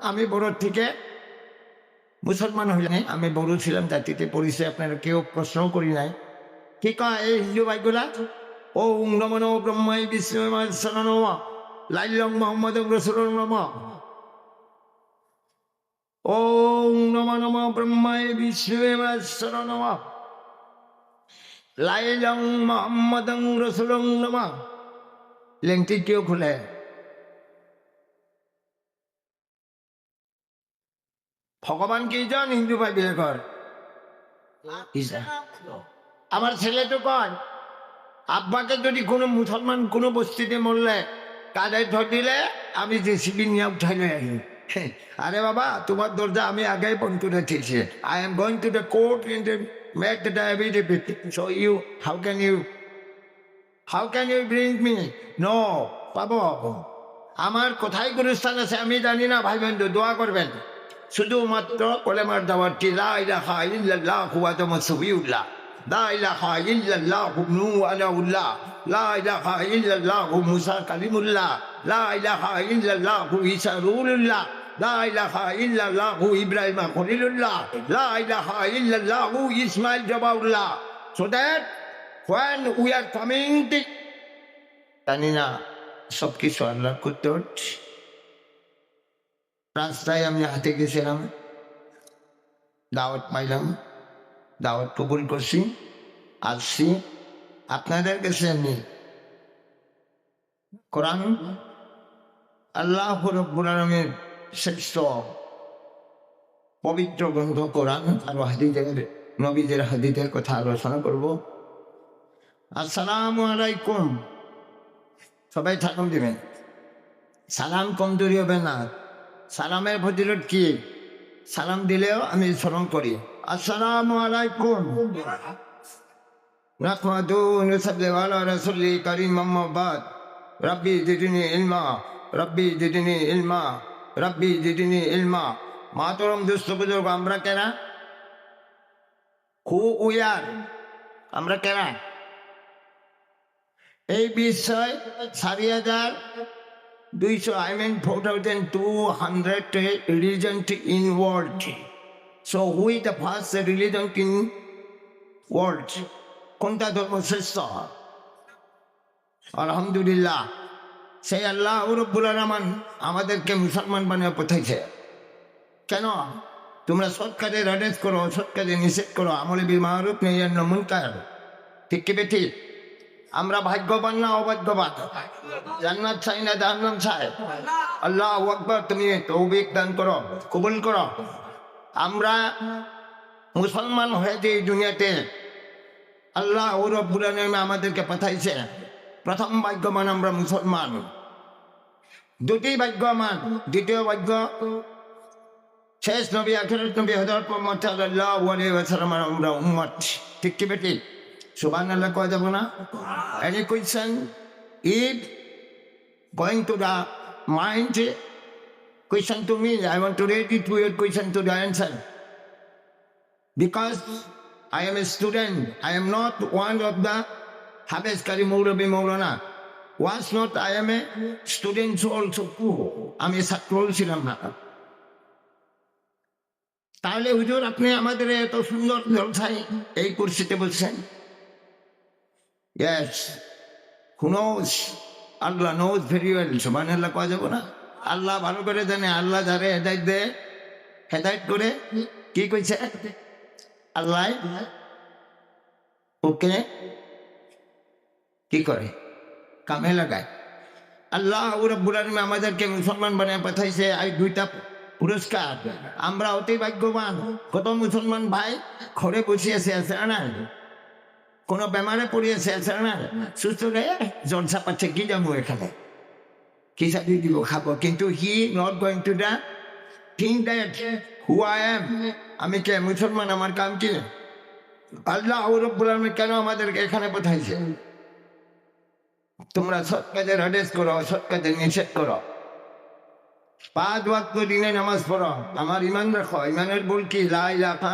আমি বড় থেকে মুসলমান হইলাম, আমি বড় ছিলাম, জাতিতে পরিচয় আপনারা কেউ প্রশ্ন করি নাই। কি কয় এই হিন্দু ভাইগুলা? ও নমনো ব্রহ্মাই বিষ্ণু লাইলং মোহাম্মদ রসুল নম। ওম নম নম ব্রহ্মায় বিষ্ণু নম লাইলং মোহাম্মদ রসুল নম। লেংটি কেউ খুলে? ভগবান কি জন হিন্দু ভাই বিলে কর? আমার ছেলে তো কয় আব্বাকে যদি কোনো মুসলমান কোনো বস্তিতে মরলে কাঁধে ধর দিলে আমি জেসিবি নিয়ে উঠাই লই আহি। আরে বাবা, তোমার দরজা আমি আগেই বন্ধ করে দিয়েছি। I am going to the court in the make the affidavit. So you how can you bring me? No পাবো। আমার কোথায় গুরুস্থান আছে আমি জানি না ভাই বন্ধু, দোয়া করবেন। শুধুমাত্র কলেমার দাওয়াতটি লা ইলাহা ইল্লাল্লাহু ওয়াহদাহু সুবিউল্লাহ, লা ইলাহা ইল্লাল্লাহু নূহু আলাউল্লাহ, লা ইলাহা ইল্লাল্লাহু মুসা কালিমুল্লাহ, লা ইলাহা ইল্লাল্লাহু ঈসা রূহুল্লাহ, লা ইলাহা ইল্লাল্লাহু ইব্রাহিম খলিলুল্লাহ, লা ইলাহা ইল্লাল্লাহু Ismail জবাউল্লাহ। So that when we are coming to জানি না সব কিছু আল্লাহ করতে হচ্ছে। রাস্তায় আমি হাতে গেছিলাম, দাওয়াত পাইলাম, দাওয়াত কবুল করছি, আসছি আপনাদের কাছে। আমি কোরআন আল্লাহ রাব্বুল আলামিনের শ্রেষ্ঠ পবিত্র গ্রন্থ কোরআন আর হাদিসের নবীদের হাদিসের কথা আলোচনা করব। আসসালামু আলাইকুম। সবাই থাকুন দিবেন, সালাম কমজোরি হবে না। সালামের ফজিলত কি? সালাম দিলেও আমি স্মরণ করি আসসালামু আলাইকুম। নাহমাদু ওয়া নুসাল্লি আলা রাসূলি কারীম, আম্মা বাদ। রব্বি জিদনি ইলমা, রব্বি জিদনি ইলমা, রব্বি জিদনি ইলমা। মাতরম দুস্থ বুজুর্গ, আমরা কেনা হু উয়ার, আমরা কেনা এই বিষয় 4,200 I mean 4,200 religion in world. So who is the first religion in world? কোনটা ধর্ম শ্রেষ্ঠ? আলহামদুলিল্লাহ, সেই আল্লাহ রাব্বুল আলামিন আমাদেরকে মুসলমান বানিয়ে পাঠাইছে। কেন? তোমরা সৎ কাজের আদেশ করো, সৎ কাজে নিষেধ করো, আমলে বিল মারুফ নাহি আনিল মুনকার। ঠিক কি বেঠিক? আমরা ভাগ্যবান না অভাগ্যবান? জান্নাত চাই না জাহান্নাম চাই? আল্লাহু আকবার। তুমি তৌফিক দান করো, কবুল করো। আমরা মুসলমান হয়েছে এই দুনিয়াতে, আল্লাহ রাব্বুল আলামিন আমাদেরকে পাঠাইছে। প্রথম ভাগ্যবান আমরা মুসলমান, দুটি ভাগ্যবান। দ্বিতীয় ভাগ্য শেষ নবী আখিরাত নবী হযরত মুহাম্মদ সাল্লাল্লাহু আলাইহি ওয়াসাল্লাম আমরা উম্মত। ঠিক কি বেঠিক? সুবহানাল্লাহ কয় যাব না? Any question? If going to the mind question to me, I want to read it to your question to the answer. Because I am a student, I am not one of the Hafiz Karim Maulavi Maulana. Was not I am a student also too. আমি ছাত্র ছিলাম না। তাহলে হুজুর আপনি আমাদের এত সুন্দর জলসায় এই কুরসিতে বলছেন? Yes, who knows? Allah knows very well. সুবহানাল্লাহ কওয়া যাবে না? আল্লাহ ভালো করে জানে। আল্লাহ যারে হেদায়েত দেয়, হেদায়েত করে কি কইছে আল্লাহ ওকে কি করে? কামে লাগায়। আল্লাহ রাব্বুল আলামিন আমাদেরকে মুসলমান বানিয়ে পাঠাইছে। এই দুইটা পুরস্কার, আমরা অতি ভাগ্যবান। কত মুসলমান ভাই ঘরে বসে আছে না, কোনো বেমারে পড়িয়েছে আছে না, সুস্থ হয়ে জলসা পাচ্ছে, কি যাবো এখানে, কি চাকরি দিব, খাবো। কিন্তু he not going to the think that who I am. আমি কে? মুসলমান। আমার কাম কি? আল্লাহ রাব্বুল আলামিন কেন আমাদেরকে এখানে পাঠাইছে? তোমরা সৎ কাজের আদেশ করো, সৎ কাজের নিষেধ করো, 5 ওয়াক্ত দিনে নামাজ পড়ো, আমার ইমান রাখো। ইমানের বল কি? লা ইলাহা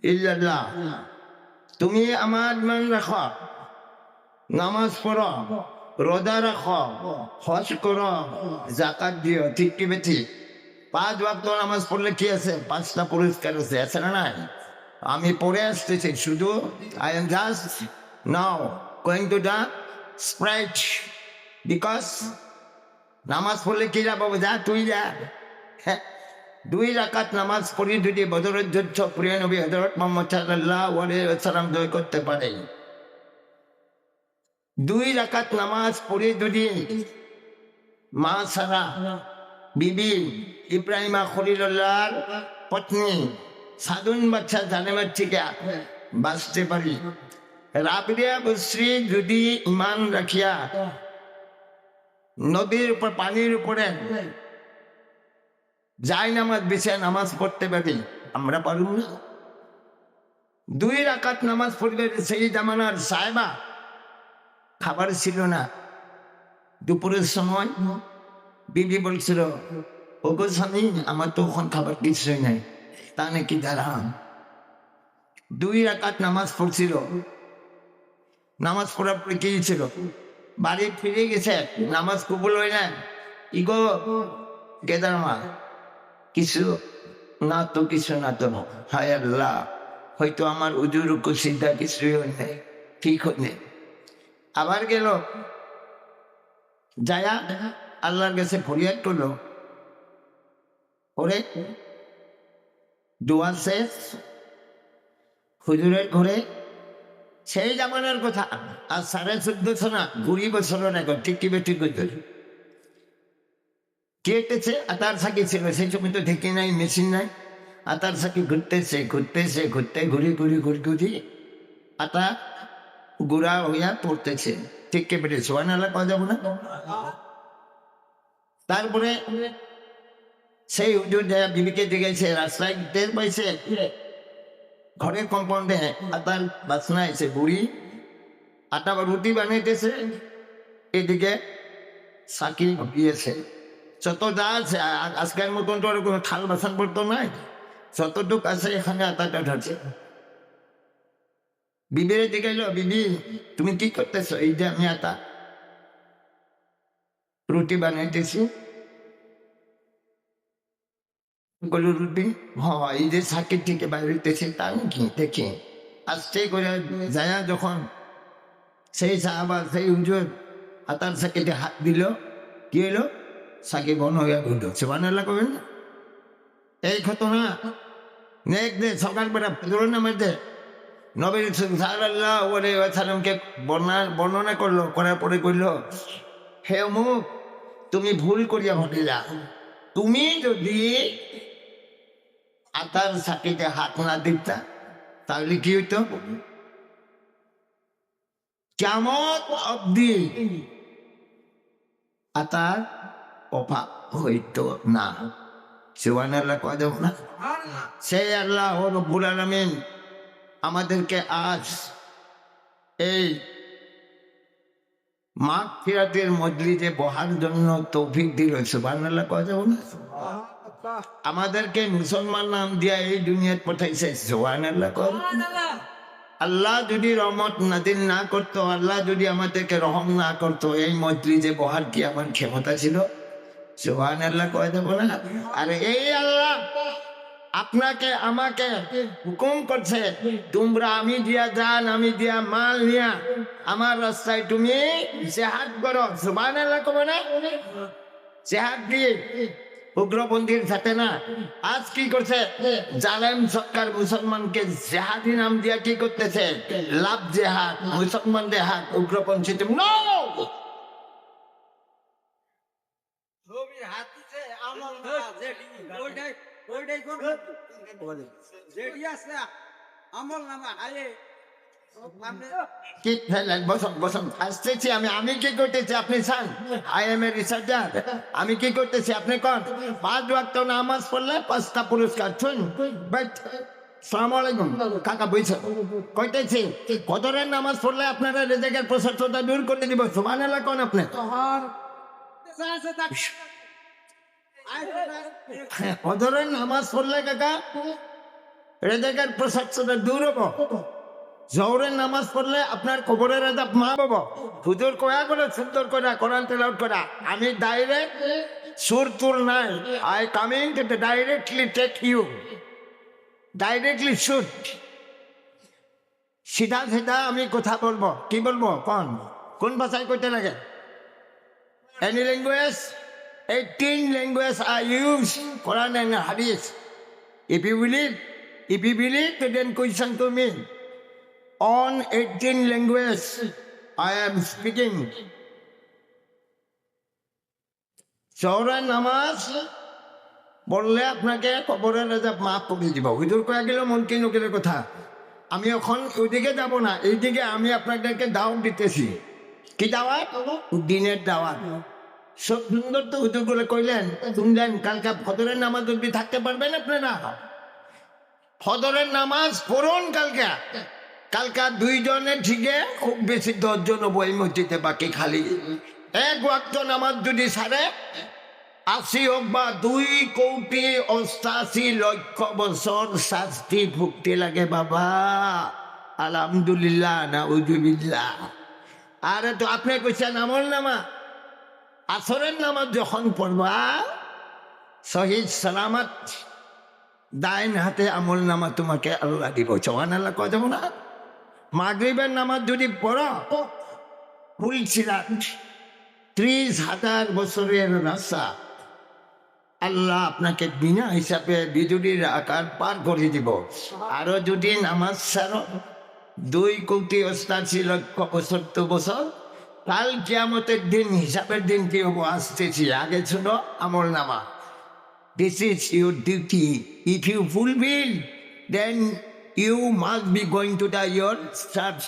ইল্লাল্লাহ। তুমি আমার ইমান রাখো, নামাজ পড়ো, রোজা রাখো, হজ করো, যাকাত দিও। ঠিক কি বেঠিক? 5 ওয়াক্ত নামাজ পড়লে কি আছে? 5টা পুরস্কার আছে না নাই? আমি পড়ে আসতেছি শুধু I am just now going to the Sprite because নামাজ পড়লে কি যা বাবু, যা তুই যা। হ্যাঁ, 2 রাকাত নামাজ পড়ি যদি বদরের যুদ্ধ প্রিয় নবী হযরত মুহাম্মদ সাল্লাল্লাহু আলাইহি ওয়াসাল্লাম জয় করতে পারে, 2 রাকাত নামাজ পড়ি যদি মা সারা বিবি ইব্রাহিমা খলিলুল্লাহর পত্নী সাদুন বাচ্চা জানেমের থেকে বাঁচতে পারি, রাবিয়া বসরি যদি ইমান রাখিয়া নদীর উপর পানির উপরে যাই নামাজ বিছায় নামাজ পড়তে পারি, আমরা পারুম না? 2 রাকাত নামাজ পড়বে। সেই জামানার সাহেবা খাবার ছিল না, দুপুরের সময় বিবি বলছিল, ওগো স্বামী, আমার তো ওখান খাবার কিছুই নাই, তা নাকি দাঁড়াম। 2 রাকাত নামাজ পড়ছিল। নামাজ পড়ার পরে কি ছিল, বাড়ি ফিরে গেছে, নামাজ কবুল হয় না। ইগো গেদার মা, কিছু না তো, কিছু না তো, হায় আল্লাহ, হয়তো আমার উজুর সিদ্ধা কিছুই হয় নাই, ঠিক হয় নাই। আবার গেল, যায়া আল্লাহর কাছে ফরিয়াদ করলো, ওরে দোয়া শেষ, হুজুরের ঘরে সেই জামানার কথা, আর 1450 না 20 বছর এখন, ঠিক কি বেঠিক কেটেছে। আতার সাকি ছিল সেই সময়, তো ঢেকে নাই, মেশিন নাই। আতার সাকি ঘুরতেছে ঘুরতেছে ঘুরতে ঘুরি ঘুরি ঘুরি ঘুরি আটা গুড়া হইয়া পড়তেছে, ঠিক কে বেটে সোয়ান আল্লাহ পাওয়া যাবো না। তারপরে সেই হুজুর যারা বিবিকে দেখেছে, রাস্তায় টের পাইছে ঘরের কম্পাউন্ডে আটার বাসনা এসে বুড়ি আটা বা রুটি বানাইতেছে, এদিকে সাকি গিয়েছে। যত যা আছে, আজকের মতন তো কোনো থাল বাসন পড়তো নাই, যতটুক আছে এখানে আটাটা ঢালছে। বিবির দিকে এলো, বিবি তুমি কি করতেছো? এই যে আমি আটা রুটি বানাইতেছি। গরু রুটি, হ্যাঁ, এই যে সাকির থেকে বাইরেতেছে, তা নাকি? দেখি আস্তে করে যায়, যখন সেই সাহাবা সেই হুজুর আতার সাকিতে হাত দিল, কি হলো? সাকি বন হইয়া ঘুরল। সুবহানাল্লাহ কবেন না? এই ঘটনা নেক্সট ডে সকালবেলা ফজরের নামাজে নবী সাল্লাল্লাহু আলাইহি ওয়াসাল্লামকে বর্ণনা করলো, করার পরে কইল, হে অমুক, তুমি ভুল করিয়া ভটিলা, তুমি যদি আতার সাকিতে হাত না দিতা তাহলে কি হইতো? কিয়ামত অবধি আতার অভাব হইতো না। সুবহানাল্লাহ কয় দেব না? সেই আল্লাহ রব্বুল আলামিন আমাদেরকে আজ এই মাগফিরাতের মজলিসে বহার জন্য তৌফিক দিল। সুবহানাল্লাহ কয় দেব না? আমাদেরকে মুসলমান নাম দিয়া এই দুনিয়াত পাঠাইছে। সুবহানাল্লাহ কয়। আল্লাহ যদি রহমত নাদিল না করতো, আল্লাহ যদি আমাদেরকে রহম না করতো, এই মজলিসে বহার কি আমার ক্ষমতা ছিল? সুবহানাল্লাহ কয় দেব না? আরে এই আল্লাহ আপনাকে আমাকে হুকুম করছে, তোমরা আমি দিয়া জান, আমি দিয়া মাল নিয়া আমার রাস্তায় তুমি জিহাদ করো। সুবহানাল্লাহ কবে না? জিহাদ দিয়ে উগ্রপন্থীর সাথে না। আজ কি করছে জালেম সরকার? মুসলমানকে জেহাদি নাম দিয়া কি করতেছে? লাভ জেহাদ, মুসলমানদের হাত উগ্রপন্থী। নো, আসতেছি আমি কি করতেছি আপনি চান? আই এম এ রিসার্চার, আমি কি করতেছি আপনি কন? 5 ওয়াক্ত নামাজ পড়লে 5টা পুরস্কার। শুন সালাম আলাইকুম কাকা, বইছ কইতেছি কদরের নামাজ পড়লে আপনারা রেজেকের প্রশস্ততা দূর করে দিব। সুবহানাল্লাহ কোন আপনি? কদরের নামাজ পড়লে কাকা রেজেকের প্রশস্ততা দূর হবো। জোহরের নামাজ পড়লে আপনার কবরের আযাব মা বাবা হুজুর কয়া করে সুন্দর করে কোরআন তেলাওয়াত করা। আমি ডাইরেক্ট সুর তুর নাই, I coming to directly take you, directly shoot, সিধা সিধা আমি কথা বলবো। কি বলবো? কোন ভাষায় কইতে লাগে? Any language? 18 languages are used, Quran and Hadith. If you believe, then question to me. On 18 languages, I am speaking. জোহরের নামাজ বললে আপনাকে কবরের আযাব মাফ করে দিব। হুজুর কয়ে গেল মনকি নকিরের কথা। আমি এখন ওইদিকে যাব না, এইদিকে আমি আপনাদেরকে দাওয়াত দিতেছি। কি দাওয়াত? দিনের দাওয়াত। সব সুন্দর তো হুজুর করে কইলেন, শুনলেন। কালকে ফজরের নামাজ যদি থাকতে পারবেন আপনারা, ফজরের নামাজ পড়ুন কালকে। কালকা 2 জনে ঠিকে, খুব বেশি 10 জন বই মসজিদে, বাকি খালি। এক ওয়াক্ত নামাজ যদি সারে 80 হোক বা 2,88,00,000 বছর শাস্তি ভুগতে লাগে বাবা। আলহামদুলিল্লাহ, নাউজুবিল্লাহ। আরে তো আপনি কইছেন আমল নামা, আসরের নামাজ যখন পড়বা সহিহ সালামত ডাইন হাতে আমল নামা তোমাকে আল্লাহ দিব। সুবহানাল্লাহ কয় যাব না? মাগরিবের নামাজ যদি পড়ো, ফুলছিলাম 30,000 বছরের রাস্তা আল্লাহ আপনাকে বিনা হিসাবে বিজুলির আকার পার করে দিব। আরো যদি নামাজ ছাড়ো 2,88,00,000 বছর, কাল কিয়ামতের দিন, হিসাবের দিন কি হবো আসতেছি। আগে শুনো আমল নামা। This is your duty. If you fulfill, then you must be going to your church.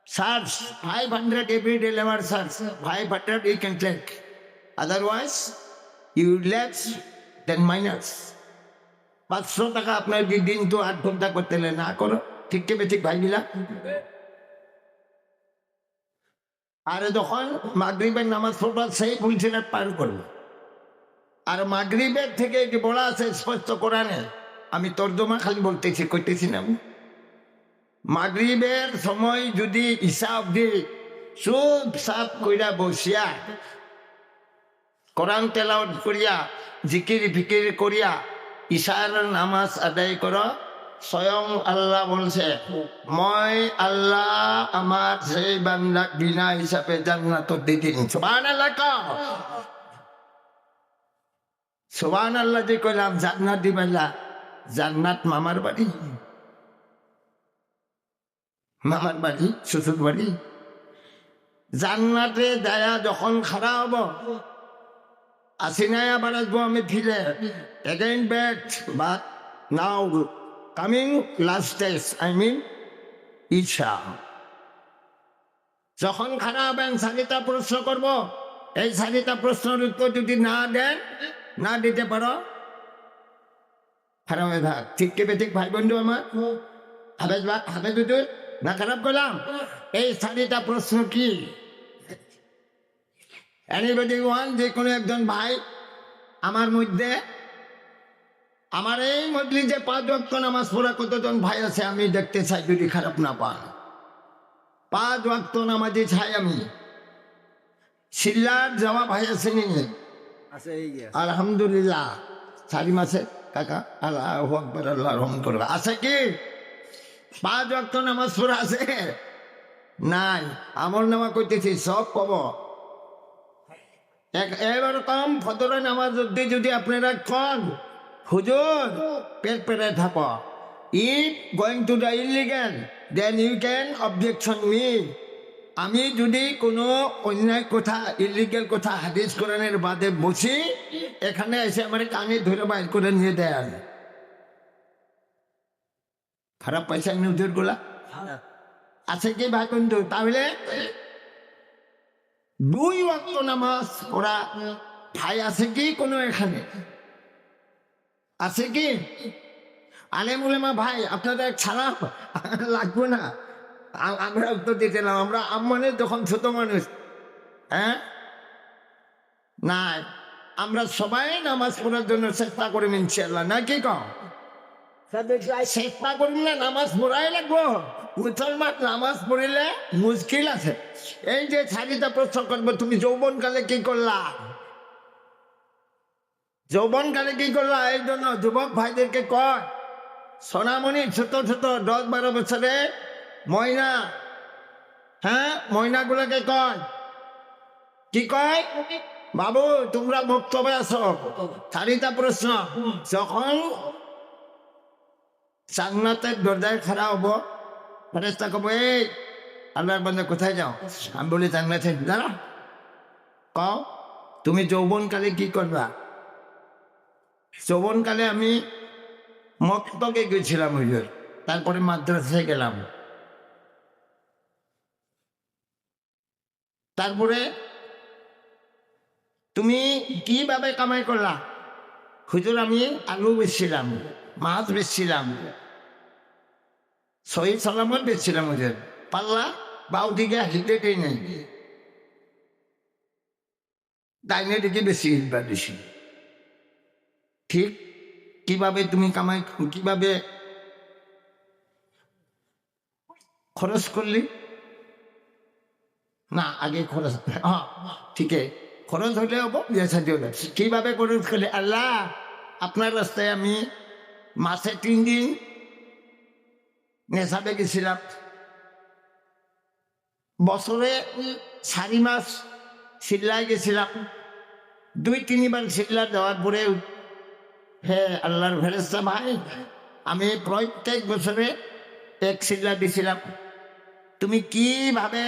Search 500 every day, never search 500 you can take. Otherwise, you less than minus. 500 টাকা আপনার দিন তো 8 ঘন্টা করতে না করো, ঠিক কে বেঠিক ভাই দিলা। আর যখন মাগরিবের নামাজ পড়বা সেই ফুলছিলাম পার করবো। আর মাগরিবের থেকে যে বলা আছে স্পষ্ট কোরআনে, আমি তর্জমা খালি বলতেছি, কইতেছি না। মাগরিবের সময় যদি ঈশা অবধি চুপচাপ কইরা বসিয়া কোরআন তেলাওয়াত করিয়া জিকির ফিকির করিয়া ঈশার নামাজ আদায় করো, স্বয়ং আল্লাহ বলছে, মই আল্লাহ আমার সেই বান্দা বিনা হিসাবে জান্নাত দিদিন। সুবহানাল্লাহ কও। সুবহানাল্লাহ যে কইলাম, জান্নাত দিবাল্লা। জান্নাত মামার বাড়ি, মামার বাড়ি, শ্বশুর বাড়ি। জান্নাতে যায়া যখন খাড়া হব, আসিনায় আবার আসবো আমি ফিরে, again back, but now coming last days, I mean Isha. যখন খাড়া হবেন 4টা প্রশ্ন করব। এই 4টা প্রশ্নের উত্তর যদি না দেন, না দিতে পারো, খারাপ হয়ে থাক। ঠিক কে বেঠিক ভাই বন্ধু আমার? হাফেজ হুজুর না খারাপ করলাম? এই 4টা প্রশ্ন কি? Anybody one? যে কোনো একজন ভাই আমার মধ্যে, আমার এই মজলিসে 5 ওয়াক্ত নামাজ পড়া কতজন ভাই আছে আমি দেখতে চাই, যদি খারাপ না পান। 5 ওয়াক্ত নামাজে চাই আমি। সিল্লার যাওয়া ভাই আছে নি? আলহামদুলিল্লাহ। 4 মাসে কাকা আল্লাহু আকবার, আল্লাহ রহম করবে। আছে কি 5 ওয়াক্ত নামাজ পড়া আছে? নাই। আমল নামা করতেছি, সব কব। এরকম ফজরের নামাজ যদি আপনারা কন, হুজুর পেট পেটে থাকো, if going to the illegal, then you can objection me. আমি যদি কোনো অন্যায় কথা, ইলিগাল কথা হাদিস কোরআনের বাদে বসি, এখানে এসে আমার কানে ধরে বাইর করে নিয়ে দেন। খারাপ পয়সা হুজুর গুলা আছে কি ভাই বন্ধু? তাহলে 2 ওয়াক্ত নামাজ ওরা ভাই আছে কি কোনো এখানে? আছে কি? আলেম উলেমা ভাই আপনাদের ছাড়া লাগবে না, আমরা উত্তর দিতে না। আমরা মানে যখন ছোট মানুষ, হ্যাঁ নাই, আমরা সবাই নামাজ পড়ার জন্য চেষ্টা করি ইনশাআল্লাহ, না কি কম? চেষ্টা করিলে নামাজ পড়াই লাগবো। মুসলমান নামাজ পড়িলে মুশকিল আছে। এই যে চারিটা প্রশ্ন করবো, তুমি যৌবনকালে কি করলা, যৌবনকালে কি করলা? এই জন্য যুবক ভাইদেরকে কয়, সোনামণি ছোট ছোট 10-12 বছরে ময়না, হ্যাঁ ময়নাগুলোকে কয়, কি কয়, বাবু তোমরা বক্তব্যে আসো, চারিটা প্রশ্ন। যখন জান্নাতের দরজায় খাড়া হবো, ফেরেশতা কব, এই আল্লাহর বান্দা কোথায় যাও? আমি বলি জান্নাতে। দাঁড়া, কও তুমি যৌবনকালে কি করবা? যৌবনকালে আমি মক্তবে গেছিলাম হুজুর, তারপরে মাদ্রাসায় গেলাম, তারপরে তুমি কিভাবে কামাই করলা? হুজুর আমি আলু বেচছিলাম, মাছ বেচছিলাম, সহি সালামত বেচছিলাম হুজুর, পাল্লা বাউ দিকে হিটেই নেই, ডাইনে দিকে বেশি বেশি। ঠিক কিভাবে তুমি কামাই, কিভাবে খরচ করলি? না আগে খরচ, হ্যাঁ ঠিক আছে, খরচ হলে হবো, কিভাবে খরচ করলে? আল্লাহ আপনার রাস্তায় আমি মাসে 3 দিন নেশাবে গেছিলাম, বছরে 4 মাস সিল্লায় গেছিলাম, 2-3 বার সিল্লা দেওয়ার পরে, হে আল্লাহর ফেরেশতা ভাই, আমি প্রত্যেক বছরে 1 সিল্লা দিছিলাম, তুমি কিভাবে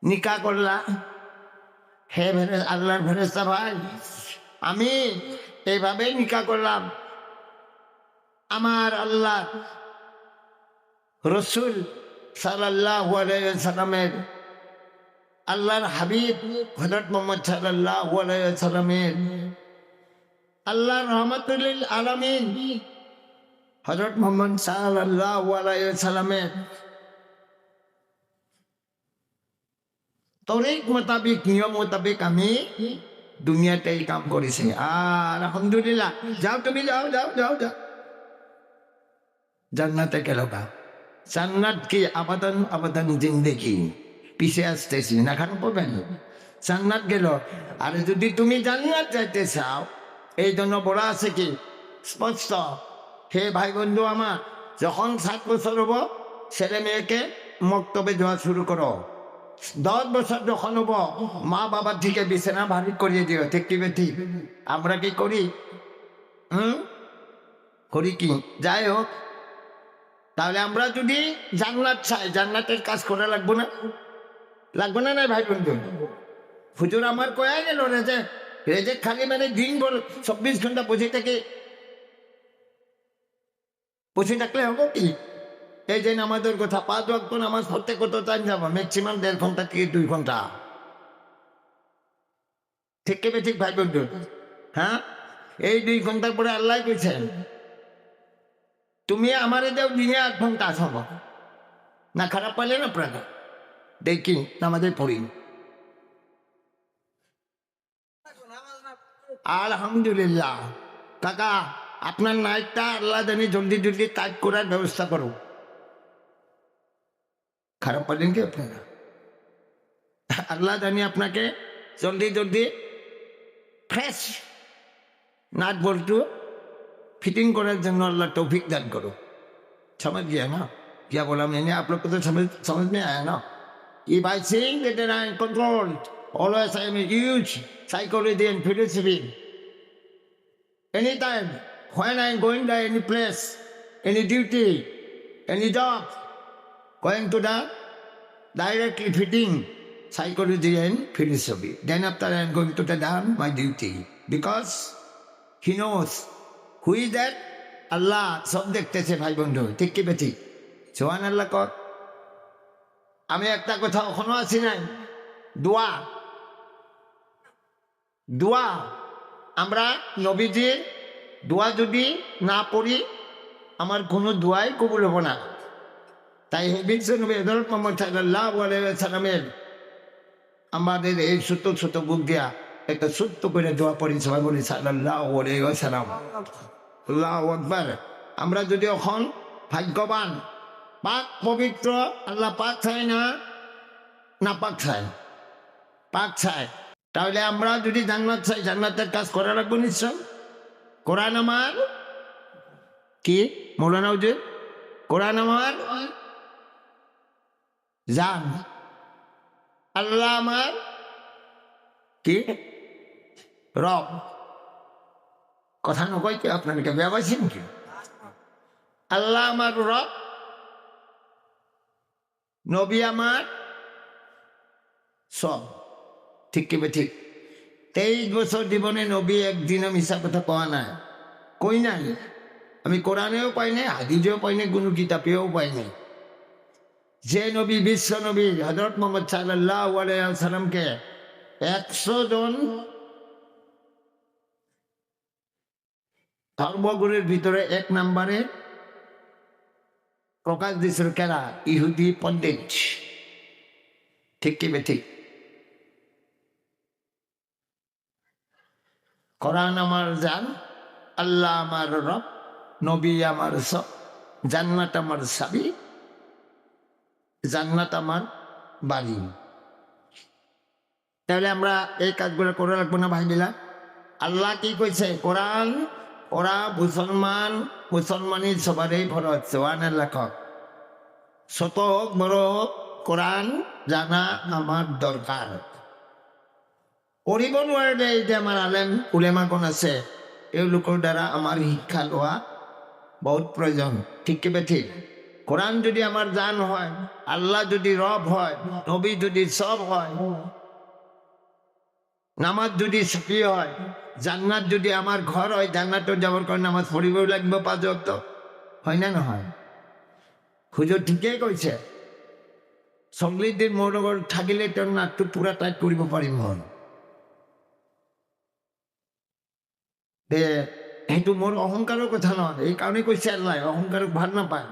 নিকা করলা? হে আল্লাহর ফেরেশতা ভাই, আমি এইভাবে নিকা করলাম, আমার আল্লাহ রসুল সাল্লাল্লাহু আলাইহি ওয়াসাল্লামের, আল্লাহর হাবিব হযরত মুহাম্মদ সাল্লাল্লাহু আলাইহি ওয়াসাল্লামের, আল্লাহর রহমাতুল লিল আলামিন হযরত মুহাম্মদ সাল্লাল্লাহু আলাইহি ওয়াসাল্লামের তরিক মোতাবিক, নিয়ম মোতাবিক আমি দুনিয়াতে এই কাম করেছি। আর আলহামদুলিল্লাহ, যাও তুমি যাও যাও যাও যাও, জান্নাতে গেল গা। জান্নাত কি আবাদান আবাদান জিন্দেগি, পিছে আসতেছি না, খারাপ পাবেন, জান্নাত গেল। আর যদি তুমি জান্নাত যাইতে চাও, এই জন্য বলা আছে কি স্পষ্ট, হে ভাই বন্ধু আমার, যখন 7 বছর হবো ছেলে মেয়েকে মক্তবে যাওয়া শুরু করো, 10 বছর যখন হবো মা বাবার থেকে বিছানা ভারী করিয়ে দিও। ঠিক কি ঠিক? আমরা কি করি? করি কি? যাই হোক, তাহলে আমরা যদি জান্নাত চাই, জান্নাতের কাজ করা লাগবো না? লাগবো না? নাই ভাই বন্ধু, হুজুর আমার কয়া গেল রেজে খালি মানে দিন ভর 24 ঘন্টা বসে থাকলে হবো কি? এই যে নামাজের কথা, 5 ওয়াক্ত নামাজ পড়তে কত টাইম যাবো? ম্যাক্সিমাম 1.5 ঘন্টা থেকে 2 ঘন্টা। ঠিক কেবে ঠিক ভাই বন্ধু? হ্যাঁ, এই 2 ঘন্টার পরে আল্লাহ কইছেন, তুমি আমারে দেও দিনে 8 ঘন্টা আসবো না। খারাপ পাইলেন আপনারা? দেখি নামাজে পড়ি, আলহামদুলিল্লাহ। কাকা আপনার নাইটটা আল্লাহ জানি জলদি জলদি কাজ করার ব্যবস্থা করো। খারাপ পাইলেন কি আপনারা? আল্লাহ জানি আপনাকে জলদি জলদি ফ্রেশ नाट बोल्टू फिटिंग करार जन्य अल्लाह तौफीक दान करो। समझ गया ना क्या बोला मैंने? आप लोग को तो समझ में आया ना? If I think that I am controlled, always I am a huge psychology and philosophy. Anytime when I am going to any place, any duty, any job, going to the directly fitting psychology and philosophy. Then after I am going to the done my duty, because he knows who is that? Allah সব দেখতেছে ভাই বন্ধু, ঠিক কি বেঠিক? সুবহানাল্লাহ কর। আমি একটা কথা এখনো আছি নাই, দোয়া। দোয়া আমরা নবীজির দোয়া যদি না পড়ি আমার কোনো দোয়াই কবুল হবো না। তাই বিশ্ব নবী হযরত মুহাম্মদ সাল্লাল্লাহু আলাইহি ওয়াসাল্লামের আমাদের এই ছোট ছোট বুক দিয়া একটা ছোট্ট করে দোয়া পড়ি, সবাই বলি সাল্লাল্লাহু আলাইহি ওয়াসাল্লাম। আল্লাহু আকবার। আমরা যদি এখন ভাগ্যবান, পাক পবিত্র, আল্লাহ পাক চায় না, না পাক চায়? পাক চায়। তাহলে আমরা যদি জান্নাত চাই, জান্নাতের কাজ করা রাখবো নিশ্চয়। কোরআন আমার কি মৌলানা হুজুর, কোরআন আমার জান, আল্লাহ আমার কি রব। কথা নকয় কি আপনাকে ব্যবহার কি? আল্লাহ আমার রব, নবী আমার সব। ঠিক কি ঠিক? 23 বছর জীবনে নবী একদিনও মিশা কথা কওয়া নাই, কই নাই। আমি কোরআনেও পাই নাই, হাদিসেও পাই নাই, কোনো কিতাবেও পাই নাই। যে নবী, বিশ্ব নবী হযরত মুহাম্মদ সাল্লাল্লাহু আলাইহি ওয়াসাল্লামকে 100 জন ধর্মগুরুর ভিতরে 1 নম্বরে প্রকাশ দিয়েছিল কেরা? ইহুদি পণ্ডিত। ঠিক কি ঠিক? কোরআন আমার জান, আল্লাহ আমার রব, নবী আমার সব, জান্নাত আমার সাবি, জান্নাত আমার বাড়ি। তাহলে আমরা এই কাজগুলো করে রাখবো না ভাই বিলাল? আল্লাহ কি কইছে? কোরআন ওরা মুসলমান, মুসলমানই সবারই ফরজ। সুবহানাল্লাহ। ছোট হোক বড় হোক, কোরআন জানা আমার দরকার। করিব নোৱাৰে এই যে আমার আলেম উলেমাগণ আছে, এওঁলোকৰ দ্বারা আমার শিক্ষা লোৱা বহুত প্রয়োজন। ঠিক কি ঠিক? কোরআন যদি আমার জান হয়, আল্লাহ যদি রব হয়, নবী যদি সব হয়, নামাজ যদি সফি হয়, জান্নাত যদি আমার ঘর হয়, জান্নাত যাবার কারণে নামাজ পড়িব লাগবে 5 ওয়াক্ত। হয় না নহয়? হুজুর ঠিকই কইছে। সংগীতদের মনোবল থাকিলে তোর নাকটো পুরা টাইট কৰিব পাৰিম হন। সেইটো মোর অহংকারের কথা নয়, এই কারণে কইছে আল্লাহ অহংকার ভাল না পায়।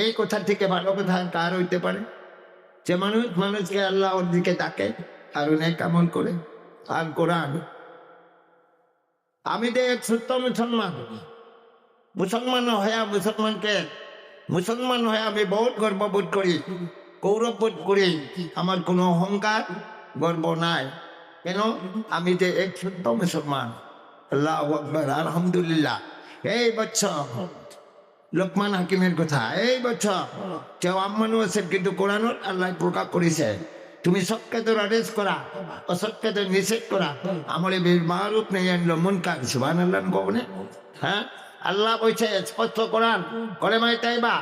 এই কথা থেকে ভালো কথা কার হইতে পারে? যে মানুষকে আল্লাহ ওর দিকে ডাকে আর নেক আমল করে। আর কোরআন, আমি যে এক সত্য মুসলমান, মুসলমান হয়ে আমি বহুত গর্ববোধ করি, গৌরববোধ করি। আমার কোনো অহংকার গর্ব নাই। কেন? আমি যে এক সত্য মুসলমান। আল্লাহু আকবার, আলহামদুলিল্লাহ। এই বছর লোকমান হাকিমের কথা, এই বছর কেউ আম্মানু আছে, কিন্তু কোরআনত আল্লাহ প্রকাশ করেছে তুমি সৎকাজের আদেশ করা, অসৎকাজের নিষেধ করা, আমলে বিল মারুফ নাহি আনিল মুনকার। সুবহানাল্লাহ কবনে। হ্যাঁ, আল্লাহ বলছে স্পষ্ট কোরআন, কলেমায়ে তাইবা,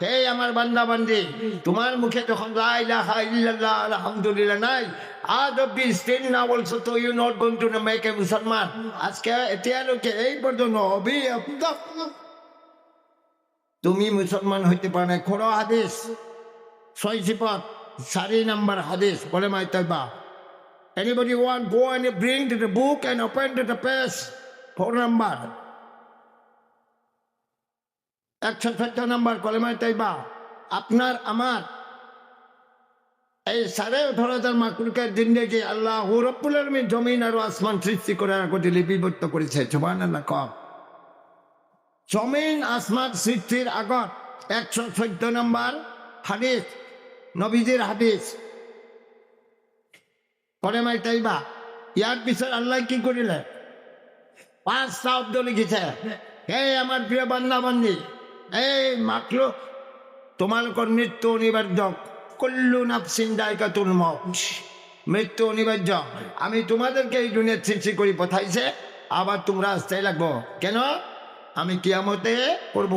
হে আমার বান্দা বান্দি, তোমার মুখে যখন লা ইলাহা ইল্লাল্লাহ আলহামদুলিল্লাহ নাই, আজ অব্দি স্টিল না বলছো তো you not going to make a মুসলমান। আজকে এতিয়ালৈকে এই পর্যন্ত তুমি মুসলমান হইতে পারে না। খোড়ো হাদিস 6 সিফাত 4 নম্বর হাদিস, কলেমায়ে Taiba. Anybody want go and bring to the book and open to the page 4 number, 114 নম্বর কলেমায়ে তাইবা। আপনার আমার এই 18,000 মাকলুকের জিন্দেগি আল্লাহ রাব্বুল আলামিন জমিন আর আসমান সৃষ্টি করার আগে লিপিবদ্ধ করেছে। সুবহানাল্লাহ। জমিন আসমান সৃষ্টির আগত 114 নম্বর হাদিস, নবীজির হাদিস, কলেমায়ে তাইবা। ইয়ার পিছত আল্লাহ কি করিলে? 5 শব্দ লিখিছে। হে আমার প্রিয় বান্দা বান্দি, এই মাকলুক, তোমালোকৰ মৃত্যু অনিবার্য। কুল্লু নাফসিন যায়কাতুল মউত, মৃত্যু অনিবার্য। আমি তোমাদেরকে এই দুনিয়ার সৃষ্টি করে পাঠাইছে, আবার তোমরা আসতে লাগবো। কেন? আমি কিয়ামতে করবো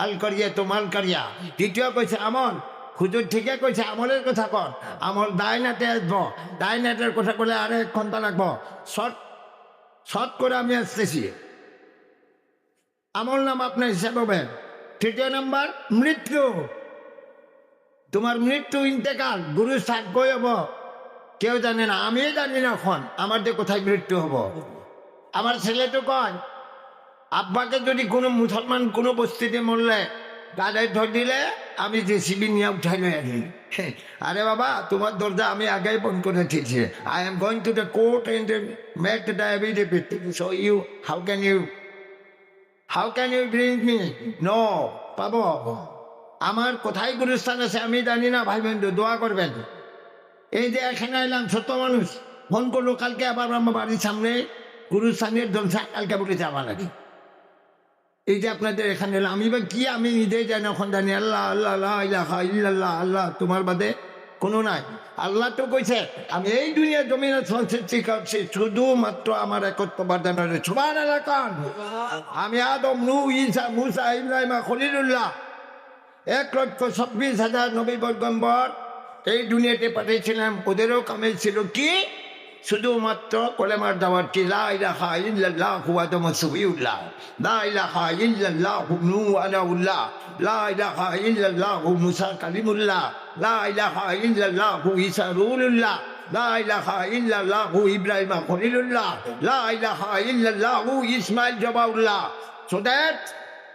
আল করিয়া তোমাল করিয়া। দ্বিতীয় কইছে আমল। হুজুর ঠিকই কইছে, আমলের কথা কর। আমল দায়নাতে আসবো, দায়নাটের কথা বলে আরে 1 ঘন্টা লাগবো। শর্ট করে আমি আসতেছি। আমল নাম আপনার হিসাব হবে। 3 নম্বর মৃত্যু। তোমার মৃত্যু ইন্তেকাল, গুরু সাক্ষ্য হব, কেউ জানে না, আমি জানি না এখন আমার যে কোথায় মৃত্যু হব। আমার ছেলে তো কয়, আব্বাকে যদি কোনো মুসলমান কোনো বস্তিতে মরলে গাড়ি ধর দিলে আমি যে সিবি নিয়ে উঠাই লই আনি। আরে বাবা, তোমার দরজা আমি আগেই বন্ধ করে দিয়েছি। I am going to the court and make the affidavit, so you how can you bring me? No, পাবো। আমার কোথায় গুরুস্থান আছে আমি জানি না ভাই বন্ধু, দোয়া করবেন। এই যে এখানে এলাম, ছোট্ট মানুষ ফোন করলো কালকে আবার আমার বাড়ির সামনে গুরুস্থানের জলসা, কালকে বলে যাওয়া লাগে। এই যে আপনাদের এখানে এলাম, আমি বা কি আমি নিজেই জানি, এখন জানি আল্লাহ আল্লাহ লা ইলাহা ইল্লাল্লাহ, আল্লাহ তোমার বাদে কোনো নাই। আল্লাহ তো কইছে আমি এই দুনিয়া জমিনে সৃষ্টি করছি শুধুমাত্র আমার একত্ববাদের সুবহানাল্লাহ। আমি আদম, নূহ, ঈসা, মূসা, ইব্রাহিম, খলিলুল্লাহ 1,26,000 নবী পয়গম্বর এই দুনিয়াতে পাঠিয়েছিলাম। ওদেরও কামেল ছিল কি? শুধুমাত্র কলেমার দাওয়াত কি, লা ইলাহা ইল্লাল্লাহু আদম সফিউল্লাহ, লা ইলাহা ইল্লাল্লাহু নূহ আলাউল্লাহ, লা ইলাহা ইল্লাল্লাহু মুসা কালিমুল্লাহ, লা ইলাহা ইল্লাল্লাহু ঈসা রূহুল্লাহ, লা ইলাহা ইল্লাল্লাহু ইব্রাহিম খলিলুল্লাহ, লা ইলাহা ইল্লাল্লাহু Ismail জবাউল্লাহ। So that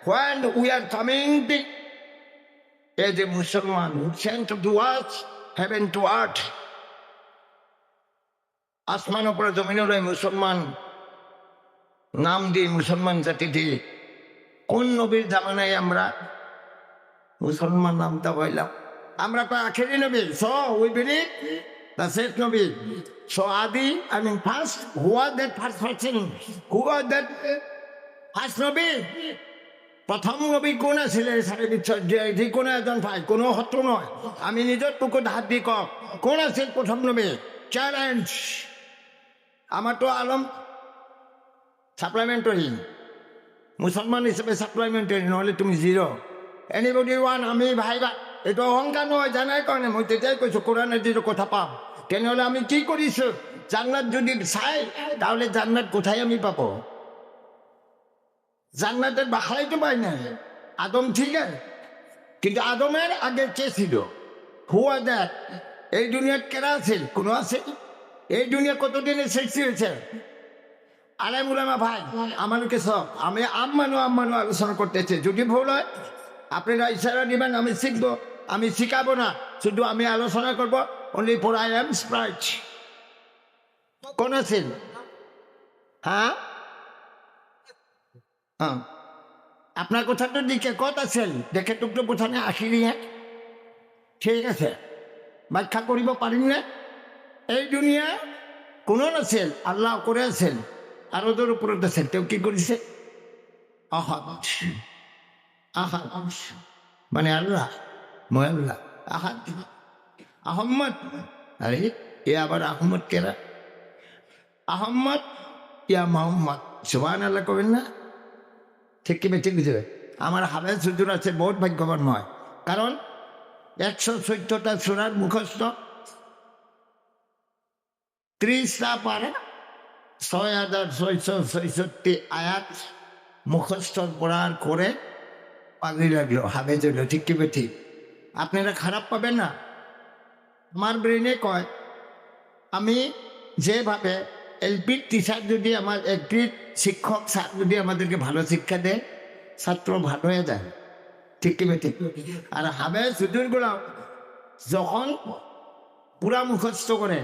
when we are coming as a Muslim who sent to us heaven to earth, আসমান উপরে জমিনের মুসলমান নাম দিই, মুসলমান জাতি দিই। কোন নবীর জামানায় আমরা মুসলমান নামটা হইলাম? আমরা তো আখেরি নবী, সো উই বিলিভ দ্য শেষ নবী। সো আদি, I mean first, who was that first person? Who was that first নবী? প্রথম নবী কোন আছিল? সাড়ে বিচ্ছর যে কোনো একজন ভাই, কোনো শত্রু নয়, আমি নিজের পুকুর হাত দি কক, কোন আছিল প্রথম নবী? চ্যালেঞ্জ। আমার তো আলম সাপ্লিমেন্টারি, মুসলমান হিসেবে সাপ্লিমেন্টারি, নহলে তুমি জিরো। এনিবডি ওয়ান, আমি ভাই ভাই, এটা অহংকার নয়, জানার কারণে মই তেতিয়াই কৈছো কোরআনের যদি কথা পাম, তেনেহলে আমি কি কৰিছো? জান্নাত যদি চাই তাহলে জান্নাত কোথায় আমি পাবো? জান্নাতের বাহাই তো পাই না। আদম ঠিক আছে, কিন্তু আদমের আগে কে ছিল? হু ওয়াজ দ্যাট? এই দুনিয়ার কেরা আছে? কোনো আছে? এই দুনিয়া কতদিনে সৃষ্টি হয়েছে? আলেম উলামা ভাই আমাকে সব, আমি আম্মানো আলোচনা করতেছে। যদি ভুল হয় আপনারা ইশারা দিবেন, আমি শিখবো। আমি শিখাবো না, শুধু আমি আলোচনা করবো। Only for I am Sprite. কোন আছেন? হ্যাঁ হ্যাঁ, আপনার কথাটার দিকে কত আছেন দেখে টুকটো প্রথমে আসিলি। হ্যাঁ ঠিক আছে, ব্যাখ্যা করিব পারিম না। এই দুনিয়া কোন আছেন? আল্লাহ করে আছেন, আর ওদের উপরে আছেন। কেউ কি করেছে? আহাদ, আহাদ মানে আল্লাহ, আল্লাহ আহাদ। আহম্মদ, আরে এ আবার আহম্মদ কেরা? আহম্মদ ইয়া মোহাম্মদ, সুবহানাল্লাহ কবেন না? ঠিক কি বেঠিক বুঝবে? আমার হাফেজ হুজুর আছে, বহুত ভাগ্যবান নয়, কারণ 114টা সূরার মুখস্থ, 30টা পারে, 6,666 আয়াত মুখস্থ পড়ার করে পাগড়ি লাগলো, হাফেজ হইল। ঠিক কি বেঠিক? আপনারা খারাপ পাবেন না। আমার ব্রেনে কয়, আমি যেভাবে এলপির টিচার যদি আমার এলপির শিক্ষক স্যার যদি আমাদেরকে ভালো শিক্ষা দেয়, ছাত্র ভালো হয়ে যায়। ঠিক কি বেঠিক? আর হাফেজ হুজুরগুলো যখন পুরা মুখস্থ করে,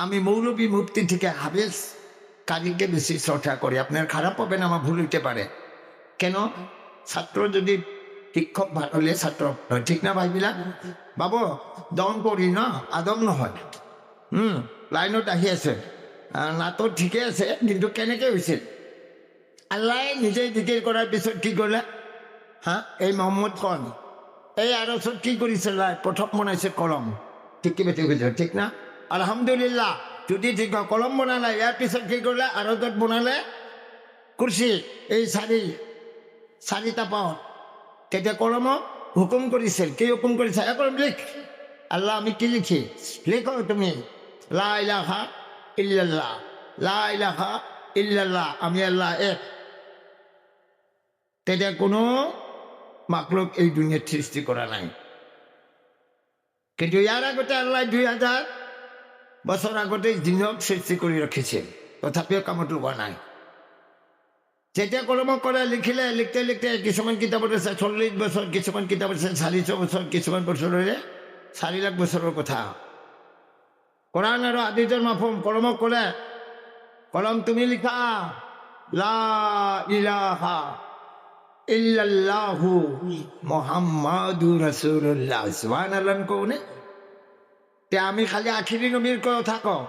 আমি মৌলবী মুফতি থেকে হাফেজ কাজীকে বেশি শ্রদ্ধা করি। আপনার খারাপ হবে না, আমার ভুল হইতে পারে। কেন? ছাত্র যদি শিক্ষক ভালো হলে ছাত্র হয়, ঠিক না ভাই বিলাক? বাবু দম করি না, আদম নহয়। লাইনত আহি আছে না তো ঠিকে আছে, কিন্তু কেনেকে হৈছিল? আল্লাহ নিজেই জিকিৰ কৰাৰ পিছত কি কৰিলে? হ্যাঁ, এই মোহাম্মদ কন এই আরছত কি কৰিছে? প্ৰথম বনাইছে কলম। ঠিক কি বেঠিক কৈছে? ঠিক না? আলহামদুলিল্লাহ। যদি ঠিক কলম বনালে, ইয়াৰ পিছত কি কৰিলে? আৰতত বনালে কুৰ্চী, এই চাৰিটা পাওঁ। তেতিয়া কলমক হুকুম কৰিছিল। কি হুকুম কৰিছে? কলম লিখ। আল্লাহ আমি কি লিখি? লিখো তুমি লা ইলাহা ইল্লাল্লাহ, লা ইলাহা ইল্লাল্লাহ, আমি আল্লাহ এক। তেতিয়া কোনো মাকলুক এই দুনিয়াত সৃষ্টি করা নাই। কিন্তু ইয়ার আগতে আল্লাহ 2000 বছর আগতে জিনক সৃষ্টি করে রাখিছে, তথাপিও কামত লগা নাই। যেতিয়া কলম কৰে লিখিলে, লিখতে লিখতে কিছুমান কিতাপত আছে 40 বছর, কিছুমান কিতাপ আছে 400 বছর, কিছুমান বছৰৰে 4 লাখ বছৰৰ কথা। কোরআন আর হাদিসের মাফহুম কলম করে, কলম তুমি লিখা লা ইলাহা ইল্লাল্লাহু মুহাম্মাদুর রাসূলুল্লাহ সুবহানাল্লাহ কোনে তে আমি খালি আখিরি নবীর কথা কও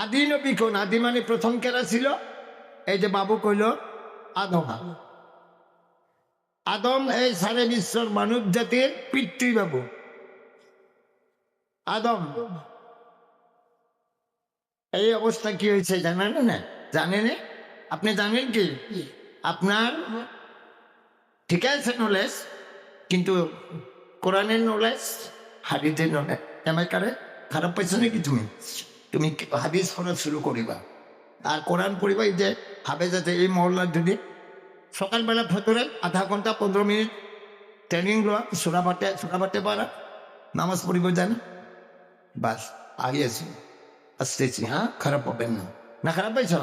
আদি নবী কোন আদি মানে প্রথম কেরা ছিল এই যে বাবু কইল আদম আদম এই সারা বিশ্বর মানব জাতির পিতৃবাবু আদম এই অবস্থা কি হয়েছে জানেন না জানেন আপনি জানেন কি আপনার ঠিক আছে নলেজ কিন্তু কোরআনের নলেজ হাদিসের নলেজ আমার কারে খারাপ পাইছো নাকি তুমি তুমি হাদিস পড়া শুরু করিবা আর কোরআন পড়িবা এই যে হাবে যাতে এই মহল্লার যদি সকালবেলা ভেতরে আধা ঘন্টা 15 মিনিট ট্রেনিং লওয়া সোনা বাটে পারা নামাজ পড়িব জানে বাস আগে আসতেছি হ্যাঁ খারাপ হবেন না না খারাপ পাইছ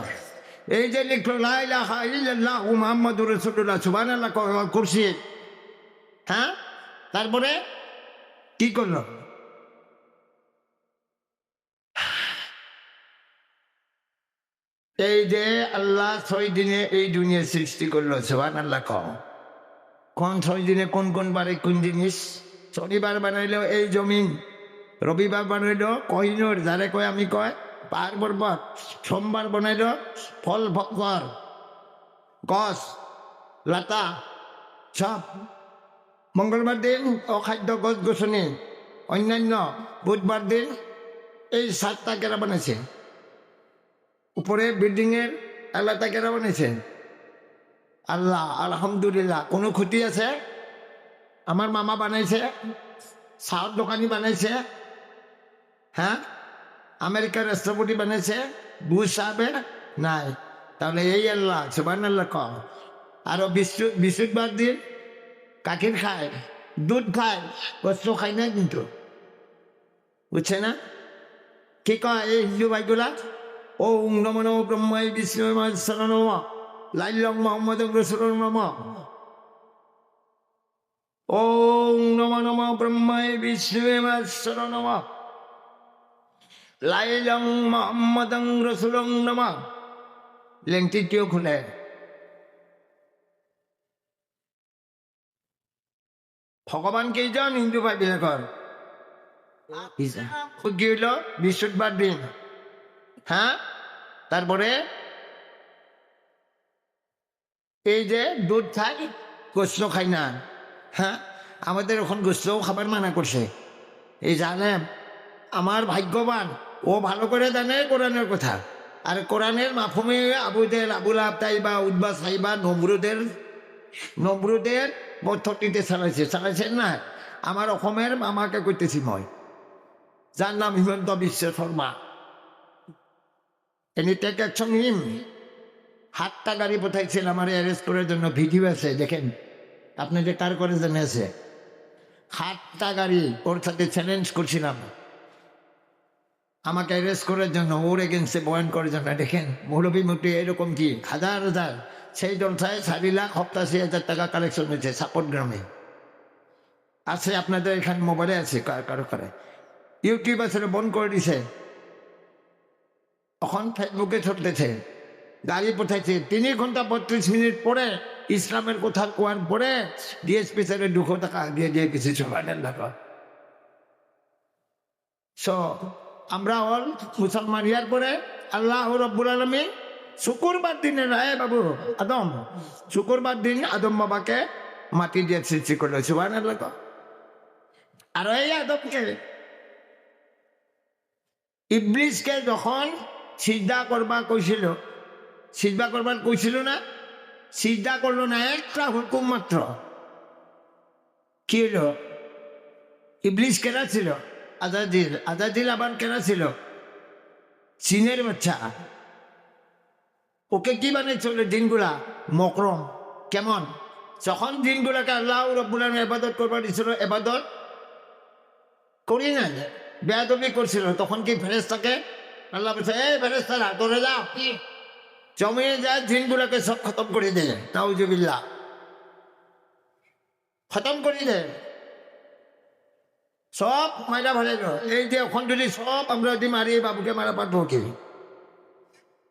এই যে লিখলো লা ইলাহা ইল্লাল্লাহু মুহাম্মাদুর রাসূলুল্লাহ সুবহানাল্লাহ করছি হ্যাঁ তারপরে কি করলো এই যে আল্লাহ 6 দিনে এই দুনিয়া সৃষ্টি করলো সুবহানাল্লাহ কোন 6 দিনে কোন কোন বারে কোন জিনিস শনিবার বানাইলো এই জমিন রবিবার বানাইলো কহিনুর যারে কয় আমি কয় পাহাড় পর্বত সোমবার বানাইলো ফল ফকর গছ লতা সব মঙ্গলবার দিন অখাদ্য গছ গছনি অন্যান্য বুধবার দিন এই 7টা কেরা বানাইছে উপরে বিল্ডিং এর এলাকা কেরা বানাইছে আল্লাহ আলহামদুলিল্লাহ কোনো ক্ষতি আছে আমার মামা বানাইছে সাউথ দোকানি বানাইছে হ্যাঁ আমেরিকার রাষ্ট্রপতি বানাইছে বুশ সাহেবে নাই তাহলে এই আল্লাহ সুবহানাল্লাহ কম আরো বৃহস্পতিবার দিন কাকির খায় দুধ খায় গোস্ত খায় না কিন্তু বুঝছে না কি কয় এই হিন্দু ভাইগুলা ও নমো নমো ব্রহ্মাই বিষ্ণু নম লাইলং মোহাম্মদ রাসূলুল্লাহ নম ওম নমো নমো ব্রহ্মাই বিষ্ণু নম লাইলং মোহাম্মদ রাসূলুল্লাহ নম লেংটিটিও খুলে ভগবান কেইজন হিন্দু ভাই বিলাকৰ কি হইল বৃহস্পতিবার দিন হ্যাঁ তারপরে এই যে দুধ খাই গোস্ত খাই না হ্যাঁ আমাদের এখন গোস্তও খাবার মানা করছে এই জানে আমার ভাগ্যবান ও ভালো করে জানে কোরআনের কথা আর কোরআনের মাফুমে আবুল আবতাইবা উদ্বা সাইবা নমরুদের পদ্ধতিতে চালাইছেন না আমার অসমের মামাকে কইতেছি মই যার নাম Himanta Biswa Sarma any take action হিম 7টা গাড়ি পাঠাইছিল আমার অ্যারেস্ট করার জন্য ভিডিও আছে দেখেন আপনি যে কার করে জেনে আছে 7টা গাড়ি ওর সাথে চ্যালেঞ্জ করছিলাম আমাকে অ্যারেস্ট করার জন্য ওর এগেন্সে বয়ান করার জন্য দেখেন মৌলবী মুটি এরকম কি হাজার সেই জলসায় 4,87,000 টাকা কালেকশন হয়েছে সাপোর্ট গ্রামে আছে আপনাদের এখানে মোবাইলে আছে কারো করে ইউটিউব আছে বন্ধ করে দিছে এখন ফেসবুকে চলতেছে গাড়ি পাঠাইছে 3 ঘন্টা 32 মিনিট পরে ইসলামের কথা কোয়ার পরে ডিএসপি স্যারের 200 টাকা দিয়ে কিছু সুবহানাল্লাহ সো আমরা অল মুসলমান ইয়ার পরে আল্লাহ রাব্বুল আলামিন শুক্রবার দিনে রায় বাবু আদম শুক্রবার দিন আদম বাবাকে মাটি দিয়ে সৃষ্টি করলো সুবহানাল্লাহ আর এই আদমকে ইবলিসকে যখন সিজদা করবার কইছিল না সিজদা করলো না একটা হুকুম মাত্র কি হলো ইবলিস কেনা ছিল আজাদিল আবার কেনা ছিল চীনের বাচ্চা ওকে কি বানিয়েছিল দিনগুলা মকরম কেমন যখন দিনগুলাকে আল্লাহ রাব্বুল আলামিন ইবাদত করবার দিছিল ইবাদত করি না বেয়াদবি করছিল তখন কি ফেরেশতাকে আল্লাহ বলছে এই ফেরেশতারা তোরে যাও জমিয়ে যায় দিনগুলাকে সব খতম করে দে নাউজুবিল্লাহ খতম করে দে সব মাইরা ফেলাইল এই যে এখন যদি সব আমরা যদি মারি এই বাবুকে মারা পারবো কি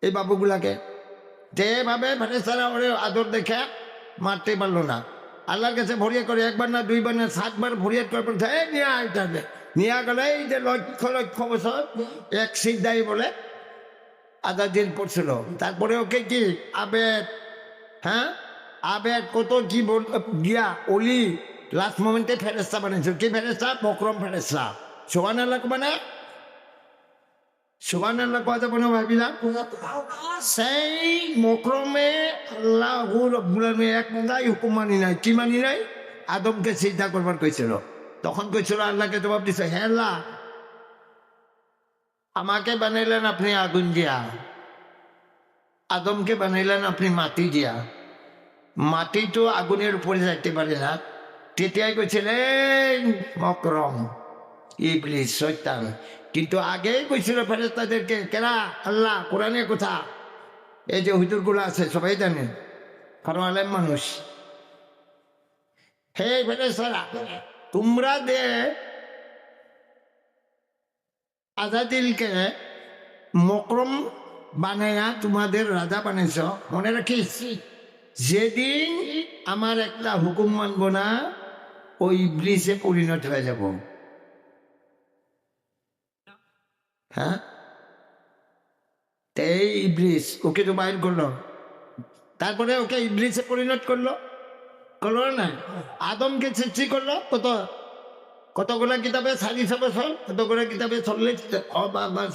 এই বাবুগুলাকে যেভাবে ফেরেশতারা ওরে আদর দেখে মারতে পারলো না আল্লাহর কাছে ভরিয়ে করে, একবার না দুইবার না 7 বার ভরিয়ে করে বলছে এই নিয়ে আইতে নিয়ে গেলে এই যে লক্ষ লক্ষ বছর এক সিদ্ধাই বলে আজাদিল পড়ছিল। তারপরে ওকে কি আবেদ, হ্যাঁ আবেদ কত কি গিয়া অলি লাস্ট মোমেন্টে ফেরেস্তা বানিয়েছিল। কি ফেরেস্তা? মকরম ফেরেস্তা। সুবহানাল্লাহ মানে সুবহানাল্লাহ কথা বলে ভাবিলাম সেই মকরমে আল্লাহ রাব্বুল আলামিন একটাই হুকুম মানি নাই। কি মানি নাই? আদমকে সিজদা করবার কইছিল। তখন কইছিল, আল্লাহকে জবাব দিছে, হে আল্লাহ আমাকে বানাইলেন আপনি আগুন দিয়া, আদমকে বানাইলেন আপনি মাটি দিয়া, মাটি তো আগুনের উপরে যাইতে পারে না। তেতিয়াই কইছিলেন মকরম ইবলিস শয়তান, কিন্তু আগেই কইছিল ফেরেশতাদেরকে, কেনা আল্লাহ কোরআনের কথা এই যে হুজুরগুলো আছে সবাই জানেন, কারণ আলেম মানুষ। হে ফেরেশতারা, তোমরা যে আজাদিলকে মকরম বানায়া তোমাদের রাজা বানাইছ, মনে রাখিস যেদিন আমার একটা হুকুম মানব না ওই ইবলিসে পরিণত হয়ে যাব। হ্যাঁ, এই ইবলিস ওকে তো বাইর করলো, তারপরে ওকে ইবলিসে পরিণত করলো না। আদমকে সৃষ্টি করলো কতগুলো কিতাবে 40 বছর, কতগুলো কিতাবে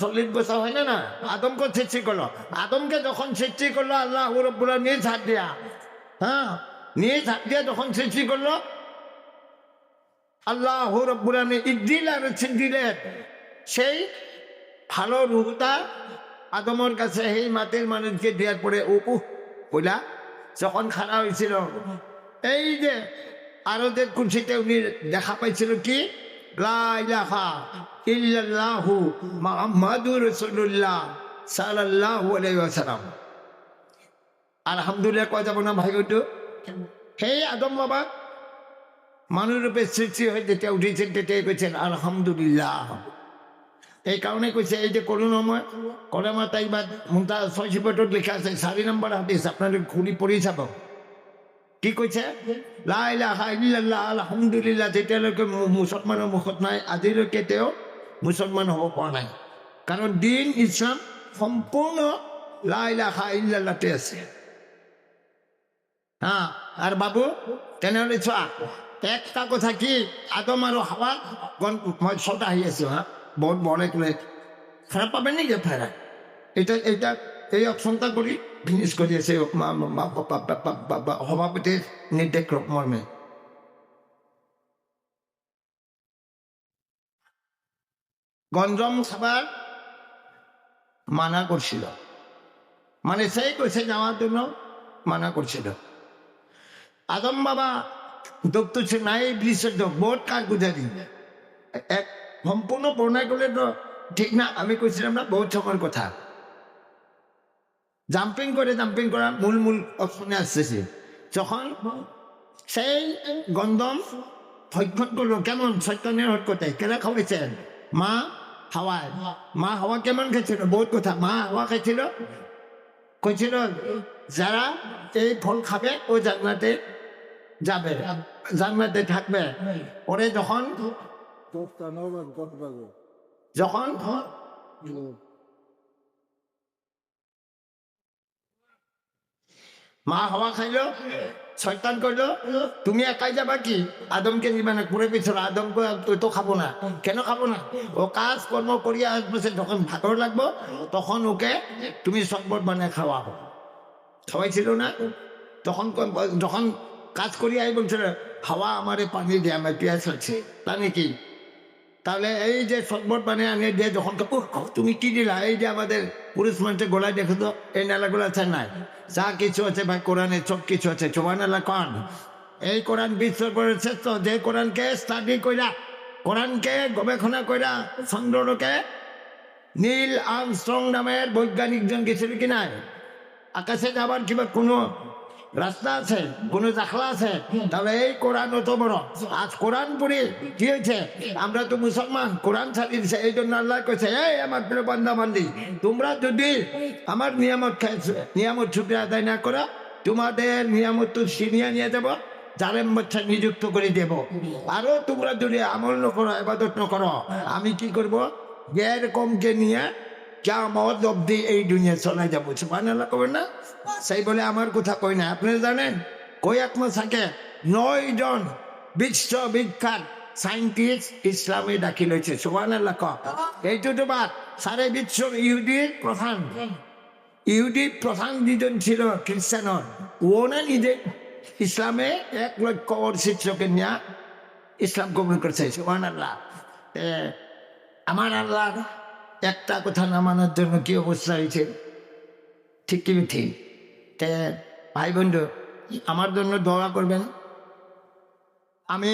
40 বছর হয় না। আদমকে সৃষ্টি করলো। আদমকে যখন সৃষ্টি করলো আল্লাহ রাব্বুল আলামিন নিজ হাত দিয়া, হ্যাঁ নিজ হাত দিয়া যখন সৃষ্টি করলো আল্লাহ রাব্বুল আলামিন ইদ্দিল আর সিদ্দিলের সেই ভালো রূপটা আদমের কাছে এই মাটির মানুষকে দেওয়ার পরে ওলা যখন খারাপ হয়েছিল, এই যে আরদের কুরসিতে উনি দেখা পাইছিল কি লা ইলাহা ইল্লাল্লাহু মুহাম্মাদুর রাসূলুল্লাহ সাল্লাল্লাহু আলাইহি ওয়াসাল্লাম। আলহামদুলিল্লাহ কয় যাব না ভাই? ওইটো সেই আদম বাবা মানুষ রূপে সৃষ্টি হয়ে যেটা উঠেছেন তেটাই কইছেন আলহামদুলিল্লাহ। এই কারণে কইছে এই যে কলেমা তাইবা মুনতা 6 সিফাতত লেখা আছে 4 নম্বর হাদিস, আপনাদের খুলি পড়ি যাব। কি কইছে? লা ইলাহা ইল্লাল্লাহ আলহামদুলিল্লাহ, যেটা লোকে মুসলমানের মুখত নাই, আজিলৈকে তেওঁ মুসলমান হব পৰা নাই। কারণ দিন ইসলাম সম্পূর্ণ লা ইলাহা ইল্লাল্লাহতে আছে। হ্যাঁ, আর বাবু তেনেহলে চোৱা একটা কথা কি, আদম আৰু হাৱা মই 6টা আহি আছো, হ্যাঁ বহুত বড় করে খারাপ পাবেন নাকি আপনারা? এটা এই অপশনটা করি ফিনিশ করিয়েছে সভাপতির নির্দেশ মর্মে। গঞ্জম খাবার মানা করছিল, মানে সেই কইছে যাওয়ার জন্য মানা করছিল। আদম বাবা দপ্তর নাই ইবলিসের বোর্ড কাজ বুঝা দিন এক সম্পূর্ণ বর্ণায় করলে তো ঠিক না। আমি কইছিলাম না বহুত সময়ের কথা, জাম্পিং করা মূল অপশনে আসতেছে। যখন সেই গন্ধম ভক্ষণ করলো, কেমন শয়তানের হরকতে কেনা খাওয়াইছেন মা হাওয়া কেমন খেয়েছিল? বহুত কথা। মা হাওয়া খাইছিল, কইছিল যারা এই ফল খাবে ও জান্নাতে যাবে, জান্নাতে থাকবে। পরে যখন মা হাওয়া খাইলো, শয়তান করলো তুমি একাই যাবা কি, আদমকে নিবা না, করে পেছিল আদমকে তুই তো খাবো না। কেন খাবো না? ও কাজ কর্ম করিয়া আসবে, যখন ভাগর লাগবো তখন ওকে তুমি শরবত বানিয়ে খাওয়াবো। খাওয়াইছিল না? তখন যখন কাজ করিয়া আই বলছিল হাওয়া আমারে পানি দিয়ে, আমার পেঁয়াজ হচ্ছে পানি কি, তাহলে এই যে শরবত বানিয়ে আনিয়ে দিয়ে যখন তুমি কি দিলা, এই যে আমাদের পুরুষ মানুষের গোলায় দেখো তো এই নালাগুলো আছে নাই, যা কিছু আছে ভাই কোরআনে সব কিছু আছে। সুবহানাল্লাহ কোরআন, এই কোরআন বিশ্বের পরে শ্রেষ্ঠ, যে কোরআনকে স্টাডি কইরা, কোরআনকে গবেষণা কইরা চন্দ্রলোকে নীল আর্মস্ট্রং নামের বৈজ্ঞানিকজন গেছিল কি নাই, আকাশে যাবার কিবা কোনো রাস্তা আছে, কোনো দাখলা আছে? তাহলে এই কোরআন অত বড়। আজ কোরআন পড়ি কি হয়েছে, আমরা তো মুসলমান, কোরআন ছাড়ি দিছে। এই জন্য আল্লাহ কইছে এই আমার প্রিয় বান্দা বান্দি, তোমরা যদি আমার নিয়ামত শুকরিয়া আদায় না করো, তোমাদের নিয়ামত তো ছিনিয়ে নিয়ে যাব, জালেম বাচ্চা নিযুক্ত করে দেব। আরো তোমরা যদি আমল ন করো, ইবাদত ন করো, আমি কি করব? এরকমকে নিয়ে কিয়ামত অবধি এই দুনিয়া চলে যাবো। সুবহানাল্লাহ কবেন না? সেই বলে আমার কথা কই না। আপনি জানেন কয়েক মাস আগে 9 জন বিশ্ববিখ্যাত সাইন্টিস্ট ইসলামে দাখিল হয়েছে। সুবহানাল্লাহ ক। এইটো তো বাদ, সারে বিশ্ব ইহুদির প্রধান দুজন ছিল খ্রিস্টানর, ও না নিজে ইসলামে 1 লক্ষ শিক্ষকের নিয়ে ইসলাম কবুল করছে। সুবহানাল্লাহ। আমার আল্লাহ একটা কথা না মানার জন্য কি অবস্থা হয়েছে, ঠিক কি ঠিক? ভাই বন্ধু, আমার জন্য দোয়া করবেন। আমি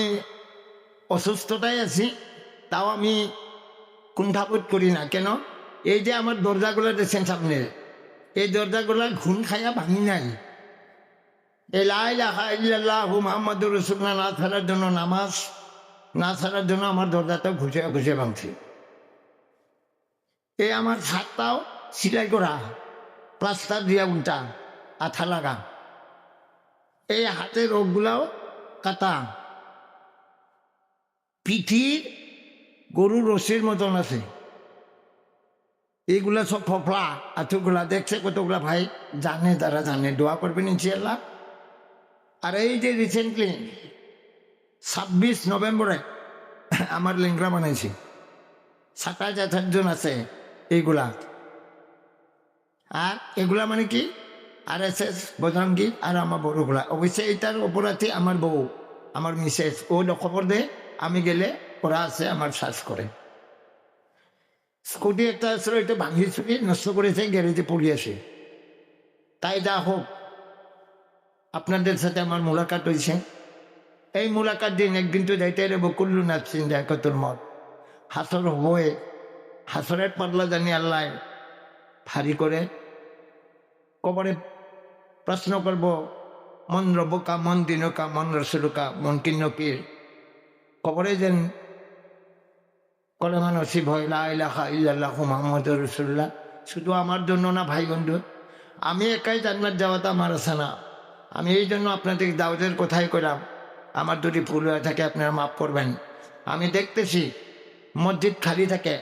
অসুস্থতায় আছি, তাও আমি কুণ্ঠাবোধ করি না। কেন? এই যে আমার দরজাগুলো দেখছেন সামনে, এই দরজাগুলো ঘুম খাইয়া ভাঙি নাই। এই লা ইলাহা ইল্লাল্লাহু মুহাম্মাদুর রাসূলুল্লাহ না ছাড়ার জন্য, নামাজ না ছাড়ার জন্য আমার দরজাটা ঘুষে ঘুষে ভাঙছি। এই আমার ছাদটাও সিলাই করা, প্লাস্টার দিয়া উল্টা, আঠা লাগা। এই হাতের রোগগুলাও কাটা, পিঠির গরুর রশির মতন আছে। এইগুলা সব ফফলা আঠুগুলা দেখছে কতগুলা ভাই জানে, তারা জানে, দোয়া করবেন ইনশাআল্লাহ। আর এই যে রিসেন্টলি 26 নভেম্বরে আমার লেঙ্গরা বানাইছি, 27 জন আছে এইগুলা। আর এগুলা মানে কি, RSS বজরঙ্গী আর আমার বড়গুলা। অবশ্যই এটার অপরাধী আমার বউ, আমার মিসেস। ও খবর দে, আমি গেলে ওরা আছে আমার শ্বাস করে। স্কুটি একটা আসলে এটা ভাঙি চুকি নষ্ট করেছে, গ্যারেজে পড়িয়েছে। তাই যা হোক, আপনাদের সাথে আমার মোলাকাত হয়েছে। এই মোলাকাত দিন একদিন তো যাইতে রে বকুল্লু নাচছেন জায়গাতুল মত। হাসর হয়ে হাসরের পাল্লা জানি আল্লাহ ভারী করে কবরে প্রশ্ন করব, মন রবকা, মন দিনকা, মন রসুলকা, মন কিন্নকির। কবরে যেন কলেমা নসিব হয়, লা ইলাহা ইল্লাল্লাহু মুহাম্মাদুর রাসূলুল্লাহ। শুধু আমার জন্য না ভাই বন্ধু, আমি একাই জান্নাত যাওয়াটা আমার আছে না। আমি এই জন্য আপনাদের দাওয়াতের কথাই কইলাম। আমার যদি ভুল হয়ে থাকে আপনারা মাফ করবেন। আমি দেখতেছি মসজিদ খালি থাকে,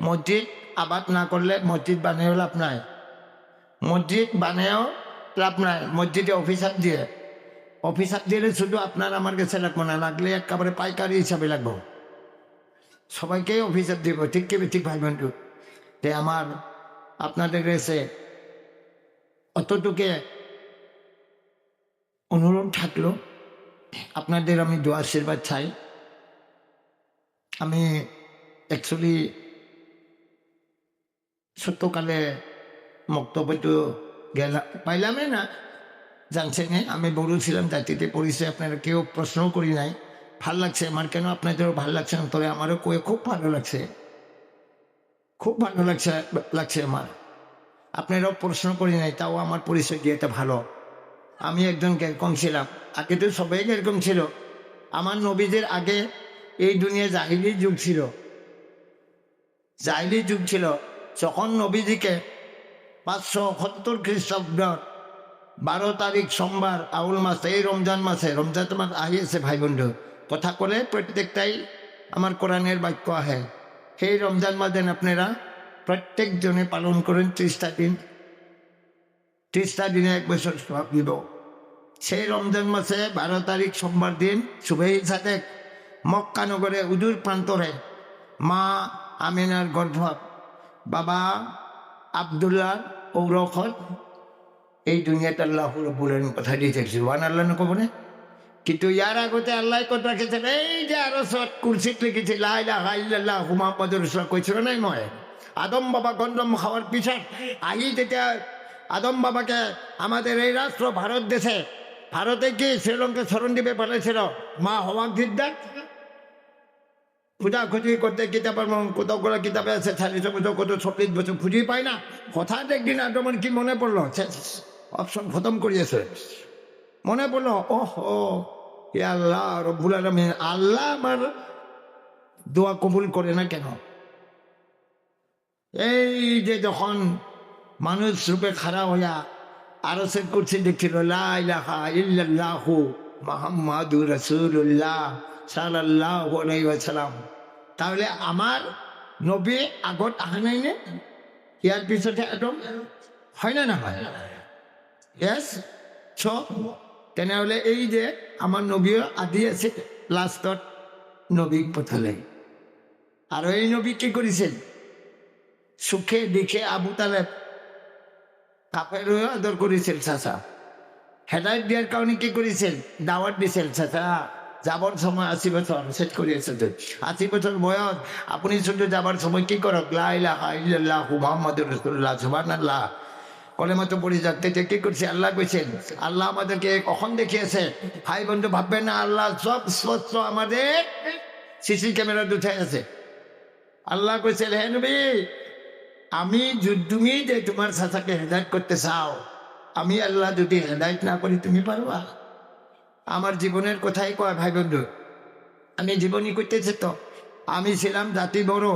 মসজিদ আবাদ না করলে মসজিদ বানিয়েও লাভ নাই, মসজিদ বানিয়েও লাভ নাই। মসজিদে অফিসার দিলে শুধু আপনার আমার কাছে লাগবো না, লাগলে একেবারে পাইকারি হিসাবে লাগবো, সবাইকে অফিসার দিব। ঠিক কি ঠিক ভাই বন্ধু? আমার আপনাদের কাছে অতটুকু অনুরোধ থাকলো, আপনাদের আমি দোয়া আশীর্বাদ চাই। আমি অ্যাকচুয়ালি ছোট্টকালে বক্তব্য পাইলামই না, জানছেন। আমি বড় ছিলাম, জাতিতে পড়েছি, আপনারা কেউ প্রশ্নও করি নাই। ভাল লাগছে আমার। কেন আপনাদেরও ভাল লাগছে না? তবে আমারও খুব ভালো লাগছে, খুব ভালো লাগছে আমার। আপনারাও প্রশ্ন করি নাই, তাও আমার পরিচয় দিয়ে এটা ভালো। আমি একজন এরকম ছিলাম, আগে তো সবাই এরকম ছিল। আমার নবীদের আগে এই দুনিয়া জাহিলি যুগ ছিল, জাহিলি যুগ ছিল। যখন নবীজিকে 570 খ্রিস্টাব্দ 12 তারিখ সোমবার আউল মাস, এই রমজান মাস আহিয়েছে ভাই বন্ধু। কথা করে প্রত্যেকটাই আমার কোরআনের বাক্য আহে। এই রমজান মাস আপনারা প্রত্যেকজনে পালন করেন 30টা দিন, 30টা দিনে 1 বছর সব দিব। সেই রমজান মাসে 12 তারিখ সোমবার দিন সুবহি সাদেক মক্কা নগরে উদুর প্রান্তরে মা আমিনার গর্ভ বাবা আবদুল্লাহ ঔরখত এই দুনিয়াতে আল্লাহ রাব্বুল আলামিন কথা দিয়েছে। সুবহানাল্লাহ না কবনে? কিন্তু ইয়ার আগতে আল্লাহ কথা রেখেছেন, এই যে আরো কুরসিত লিখেছে লা ইলাহা ইল্লাল্লাহু মুহাম্মাদুর রাসূলুল্লাহ, কইছিল নাই নয়? আদম বাবা গন্ধম খাওয়ার পিছন আগে যেটা আদম বাবাকে আমাদের এই রাষ্ট্র ভারত দেশে, ভারতে কি শ্রীলঙ্কা স্মরণ দ্বীপে পাঠাইছিল মা হওয়া দিদ্দার খুঁজাখুঁজি করতে। কিতাবের কতগুলো কিতাবে আছে 40 বছর, কত 40 বছর খুঁজেই পায় না। হঠাৎ একদিন আদমের কি মনে পড়লো, অপশন খতম করিয়েছে, মনে পড়লো ওহো আল্লাহ রব্বুল আলামিন, আল্লাহ আমার দোয়া কবুল করে না কেন? এই যে যখন মানুষ রূপে খাড়া হইয়া আরো সে করছে দেখছিল লা ইলাহা ইল্লাল্লাহু মুহাম্মাদুর রাসূলুল্লাহ সাল্লাল্লাহু আলাইহি ওয়াসাল্লাম। তাহলে আমার নবী আগত আহা নাই নে? ইয়ার পিছতে একদম হয় না হয়? ইয়েস। তেনেহলে এই যে আমার নবীও আদি আছে, লাষ্টত নবী পঠালে। আর এই নবী কি করেছেন? সুখে দুখে আবু তালেব কাপেরও আদর করেছেন চাচা। হেদায়ত দিয়ার কারণে কি করেছেন? দাওয়াত দিয়েছেন চাচা। যাবার সময় 80 বছর সেট করিয়েছে। 80 বছর বয়স আপনি শুধু যাবার সময় কি করক? লা ইলাহা ইল্লাল্লাহু মুহাম্মাদুর রাসূলুল্লাহ সুবহানাল্লাহ কলেমা তো পড়ে যাচ্ছে। কি করছে? আল্লাহ কইছেন, আল্লাহ আমাদেরকে কখন দেখিয়েছে? ভাই বন্ধু ভাববেন না আল্লাহ সব স্বচ্ছ আমাদের সিসি ক্যামেরা উঠে আছে। আল্লাহ কইছেন, হে নবী, আমি তুমি যে তোমার চাচাকে হেদায়ত করতে চাও, আমি আল্লাহ যদি হেদায়ত না করি তুমি পারবা? আমার জীবনের কথাই কয় ভাই বন্ধু, আমি জীবনী করতেছি তো। আমি ছিলাম জাতি বড়,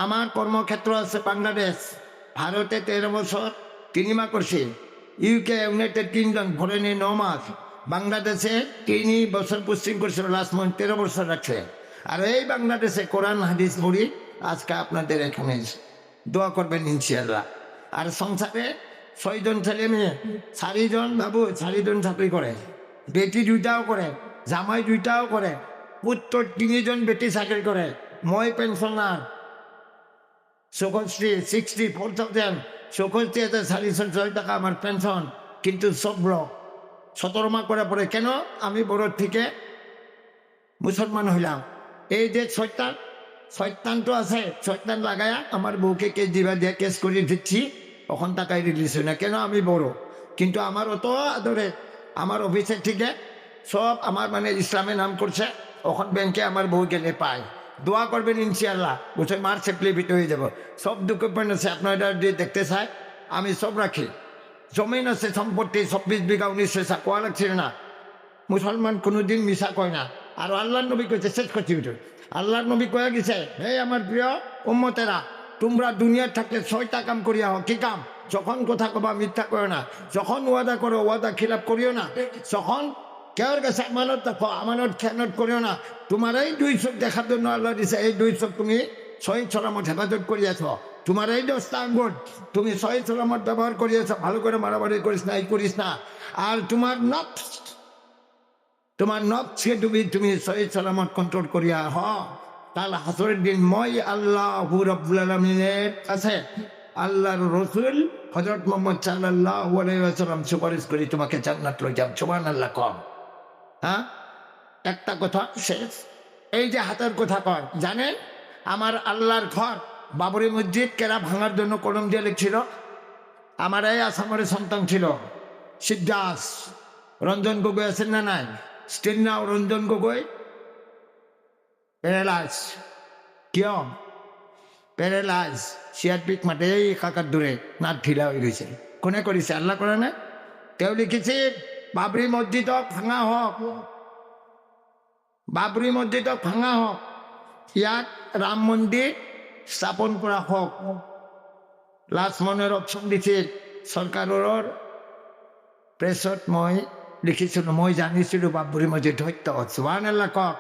আমার কর্মক্ষেত্র আছে বাংলাদেশ, ভারতে 13 বছর কিনিমা করছি, ইউকে ইউনাইটেড কিংডম ফরেনে 9 মাস, বাংলাদেশে 3 বছর পোস্টিং করছিল, লাস্ট মান্থ 13 বছর রাখছে। আর এই বাংলাদেশে কোরআন হাদিস পড়ি আজকে আপনাদের এখানে দোয়া করবেন ইনশাআল্লাহ। আর সংসারে 6 জন ছেলে মেয়ে, 4 জন বাবু, 4 জন চাকরি করে, বেটি 2টাও করে, জামাই 2টাও করে, পুত্র 3 জন বেটি চাকরি করে, মই পেনশনার 64,000 64,406 টাকা আমার পেনশন। কিন্তু সব ব্লক 17 মাস করে পড়ে। কেন? আমি বড় থেকে মুসলমান হইলাম। এই যে শয়তান তো আছে, শয়তান লাগায়া আমার বউকে কেস দিবা দিয়ে কেস করে দিচ্ছি, তখন টাকায় রিলিজ হয় না। কেন? আমি বড়। কিন্তু আমার অত আদরে আমার অফিসে থেকে সব আমার মানে ইসলামে নাম করছে, তখন ব্যাংকে আমার বউ গেলে পায়। দোয়া করবেন ইনশাআল্লাহ, বলছে মার সেপ্লিফিট হয়ে যাব। সব ডকুমেন্ট আছে, আপনারা যদি দেখতে চায় আমি সব রাখি। জমিন আছে, সম্পত্তি 24 বিঘা 19 কোয়া লাগছিল না। মুসলমান কোনোদিন মিশা কয় না। আর আল্লাহর নবী কইছে, শেষ করছি, আল্লাহর নবী কয়ে গেছে, হে আমার প্রিয় উম্মতেরা, তোমরা দুনিয়ার থাকলে 6টা কাম করিয়া হও। কি কাম? যখন কথা কবা মিথ্যা করো না, যখন ওয়াদা করো ওয়াদা খিলাপ করিও না, যখন কেউর কাছে আমানত রাখো আমানত খেয়ানত করিও না। তোমার এই 2 চোখ দেখার জন্য আল্লাহ দিছে, এই 2 চোখ তুমি সহি সালামত হেফাজত করিয়াছ। তোমার এই 10টা আঙ্গুল তুমি সহি সালামত ব্যবহার করিয়াছ, ভালো করে মারামারি করিস না, এই করিস না। আর তোমার নফসকে তুমি সহি সালামত কন্ট্রোল করিয়া হ। কাল হাসরের দিন মই আল্লাহু রাব্বুল আলামিনের কাছে আল্লাহর রাসূল হযরত মুহাম্মদ সাল্লাল্লাহু আলাইহি ওয়াসাল্লাম সুপারিশ করি তোমাকে জান্নাত লই যাব। সুবহানাল্লাহ কম। হ্যাঁ, একটা কথা শেষ। এই যে হাতের কথা কয়, জানেন আমার আল্লাহর ঘর বাবরি মসজিদ কেরা ভাঙার জন্য কলম দিয়ে লিখছিল? আমার এই আসামের সন্তান ছিল সিদ্ধাস রঞ্জন গগৈ, আছেন না নাই? Still now Ranjan Gogoi paralyse. কিয় প্যারালাইজ? সিআরপিক মাঠে এই কাকার দূরে নাট ঢিলা হয়ে গেছে। কোনে করেছে? আল্লাহ করে না? কেউ লিখেছে বাবরি মসজিদ ভাঙা হোক, বাবরি মসজিদ ভাঙা হোক, ইয়াত রাম মন্দিৰ স্থাপন কৰা হোক। লাক্ষ্মণৰ অপশ্যন দিছে চৰকাৰৰ প্ৰেছত। মই লিখিছিলোঁ, মই জানিছিলোঁ বাবৰি মছজিদ সত্য। সুবহানাল্লাহ কওক।